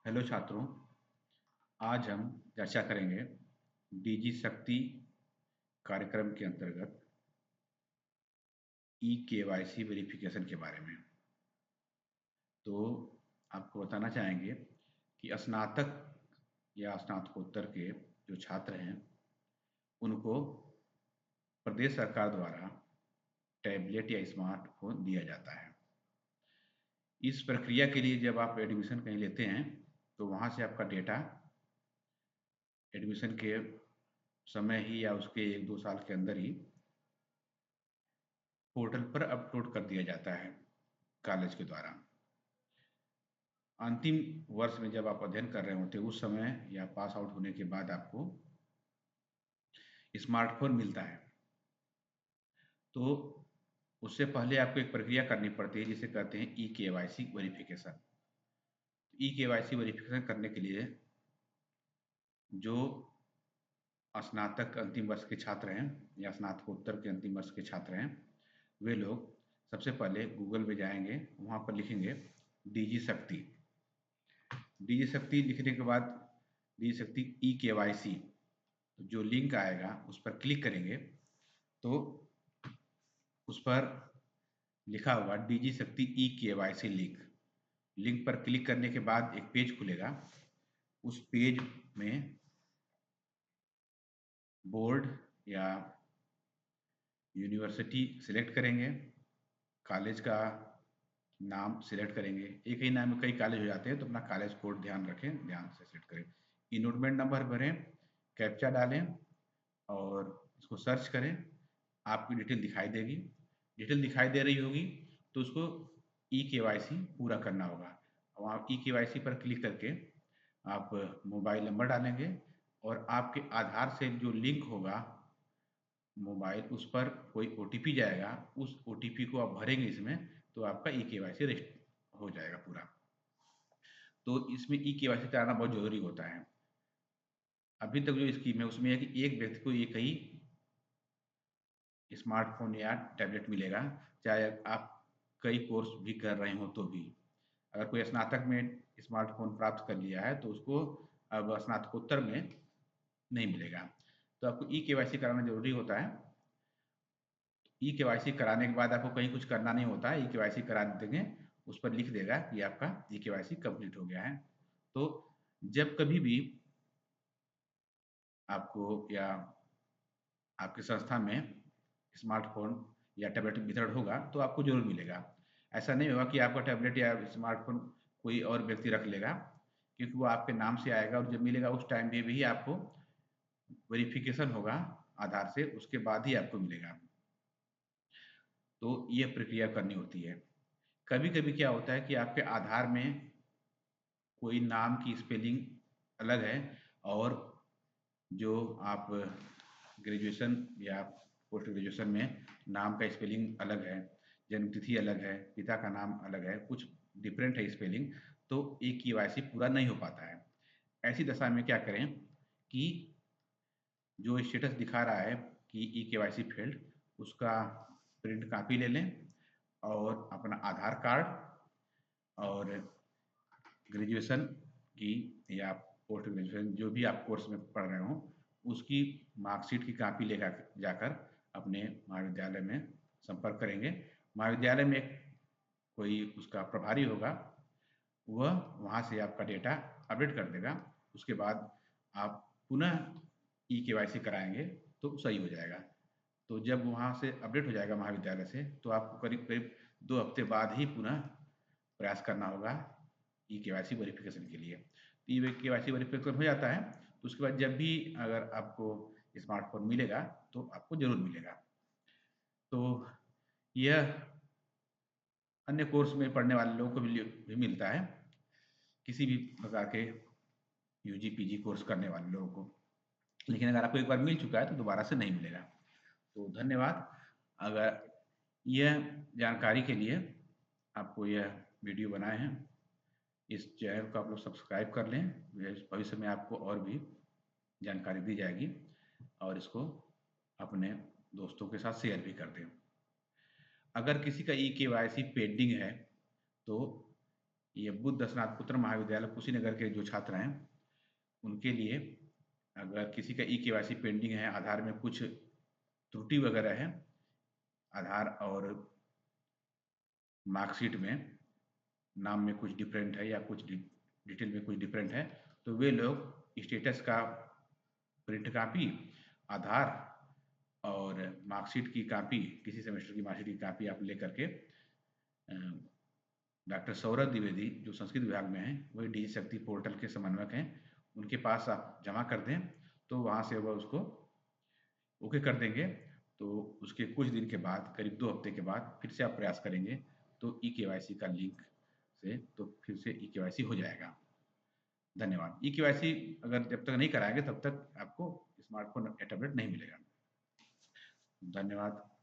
Hello छात्रों, आज हम चर्चा करेंगे डीजी शक्ति कार्यक्रम के अंतर्गत ई केवाईसी वेरिफिकेशन के बारे में। तो आपको बताना चाहेंगे कि स्नातक या स्नातकोत्तर के जो छात्र हैं उनको प्रदेश सरकार द्वारा टैबलेट या स्मार्टफोन दिया जाता है। इस प्रक्रिया के लिए जब आप एडमिशन कहीं लेते हैं तो वहाँ से आपका डेटा एडमिशन के समय ही या उसके 1-2 साल के अंदर ही पोर्टल पर अपलोड कर दिया जाता है कॉलेज के द्वारा। अंतिम वर्ष में जब आप अध्ययन कर रहे होते हैं उस समय या पास आउट होने के बाद आपको स्मार्टफोन मिलता है। तो उससे पहले आपको एक प्रक्रिया करनी पड़ती है जिसे कहते हैं e KYC verification. E KYC verification करने के लिए जो स्नातक अंतिम वर्ष के छात्र हैं या स्नातकोत्तर के अंतिम वर्ष के छात्र हैं वे लोग सबसे पहले गूगल में जाएंगे, वहाँ पर लिखेंगे डीजी शक्ति। डीजी शक्ति लिखने के बाद डीजी शक्ति ई केवाईसी जो लिंक आएगा उस पर क्लिक करेंगे तो उस पर लिखा होगा डीजी शक्ति ई केवाईसी लिंक। लिंक पर क्लिक करने के बाद एक पेज खुलेगा। उस पेज में बोर्ड या यूनिवर्सिटी सिलेक्ट करेंगे, कॉलेज का नाम सिलेक्ट करेंगे। एक ही नाम में कई कॉलेज हो जाते हैं तो अपना कॉलेज कोड ध्यान रखें, ध्यान से सिलेक्ट करें। इनरोलमेंट नंबर भरें, कैप्चा डालें और इसको सर्च करें। आपकी डिटेल दिखाई देगी। डिटेल दिखाई दे रही होगी तो उसको ई केवाईसी पूरा करना होगा। वहाँ ई केवाईसी पर क्लिक करके आप मोबाइल नंबर डालेंगे और आपके आधार से जो लिंक होगा मोबाइल, उस पर कोई ओटीपी जाएगा। उस ओटीपी को आप भरेंगे इसमें तो आपका ई केवाईसी रजिस्टर हो जाएगा पूरा। तो इसमें ई केवाईसी कराना बहुत ज़रूरी होता है। अभी तक जो स्कीम है उसमें है कि एक व्यक्ति को एक ही स्मार्टफोन या टैबलेट मिलेगा, चाहे आप कई कोर्स भी कर रहे हो तो भी। अगर कोई स्नातक में स्मार्टफोन प्राप्त कर लिया है तो उसको अब स्नातकोत्तर में नहीं मिलेगा। तो आपको ई केवाईसी कराना ज़रूरी होता है। ई केवाईसी कराने के बाद आपको कहीं कुछ करना नहीं होता है। ई केवाईसी करा देंगे, उस पर लिख देगा कि आपका ई केवाईसी कंप्लीट हो गया है। तो जब कभी भी आपको या आपकी संस्था में स्मार्टफ़ोन या टैबलेट वितरण होगा तो आपको ज़रूर मिलेगा। ऐसा नहीं होगा कि आपका टैबलेट या स्मार्टफ़ोन कोई और व्यक्ति रख लेगा, क्योंकि वो आपके नाम से आएगा और जब मिलेगा उस टाइम पे भी आपको वेरिफ़िकेशन होगा आधार से, उसके बाद ही आपको मिलेगा। तो ये प्रक्रिया करनी होती है। कभी-कभी क्या होता है कि आपके आधार में कोई नाम की स्पेलिंग अलग है और जो आप ग्रेजुएशन या पोस्ट ग्रेजुएशन में नाम का स्पेलिंग अलग है, जन्मतिथि अलग है, पिता का नाम अलग है, कुछ डिफरेंट है स्पेलिंग, तो ई केवाईसी पूरा नहीं हो पाता है। ऐसी दशा में क्या करें कि जो स्टेटस दिखा रहा है कि ई केवाईसी फेल्ड, उसका प्रिंट कॉपी ले लें और अपना आधार कार्ड और ग्रेजुएशन की या पोस्ट ग्रेजुएशन जो भी आप कोर्स में पढ़ रहे हों, उसकी मार्कशीट की कॉपी लेकर जाकर अपने महाविद्यालय में संपर्क करेंगे। महाविद्यालय में कोई उसका प्रभारी होगा, वह वहाँ से आपका डेटा अपडेट कर देगा। उसके बाद आप पुनः ई केवाईसी कराएँगे तो सही हो जाएगा। तो जब वहाँ से अपडेट हो जाएगा महाविद्यालय से, तो आपको करीब-करीब 2 हफ्ते बाद ही पुनः प्रयास करना होगा ई केवाईसी वेरिफिकेशन के लिए। तो ई केवाईसी वेरिफिकेशन हो जाता है, तो उसके बाद जब भी अगर आपको स्मार्टफ़ोन मिलेगा, तो आपको ज़रूर मिलेगा। तो यह अन्य कोर्स में पढ़ने वाले लोगों को भी मिलता है, किसी भी प्रकार के यूजी, पीजी कोर्स करने वाले लोगों को। लेकिन अगर आपको एक बार मिल चुका है, तो दोबारा से नहीं मिलेगा। तो धन्यवाद। अगर यह जानकारी के लिए आपको यह वीडियो बनाए हैं, इस चैनल को आप लोग सब्सक्राइब कर लें। भविष्य में आपको और भी जानकारी दी जाएगी और इसको अपने दोस्तों के साथ शेयर भी कर दें। अगर किसी का ई केवाईसी पेंडिंग है तो ये बुद्ध स्नातकोत्तर महाविद्यालय कुशीनगर के जो छात्र हैं, उनके लिए अगर किसी का ई-केवाईसी पेंडिंग है, आधार में कुछ त्रुटि वगैरह है, आधार और मार्कशीट में नाम में कुछ डिफरेंट है या कुछ डिटेल में कुछ डिफरेंट है, तो वे लोग स्टेटस का प्रिंट कापी, आधार और मार्कशीट की कापी, किसी सेमेस्टर की मार्कशीट की कापी आप लेकर के डॉक्टर सौरभ द्विवेदी जो संस्कृत विभाग में हैं, वही डिजी शक्ति पोर्टल के समन्वयक हैं, उनके पास आप जमा कर दें, तो वहाँ से वह उसको ओके कर देंगे। तो उसके कुछ दिन के बाद, करीब 2 हफ्ते के बाद फिर से आप प्रयास करेंगे, तो ई-केवाईसी का लिंक से तो फिर से ई-केवाईसी हो जाएगा। धन्यवाद। ई-केवाईसी अगर जब तक नहीं कराएँगे, तब तक आपको स्मार्टफ़ोन या टैबलेट नहीं मिलेगा। धन्यवाद।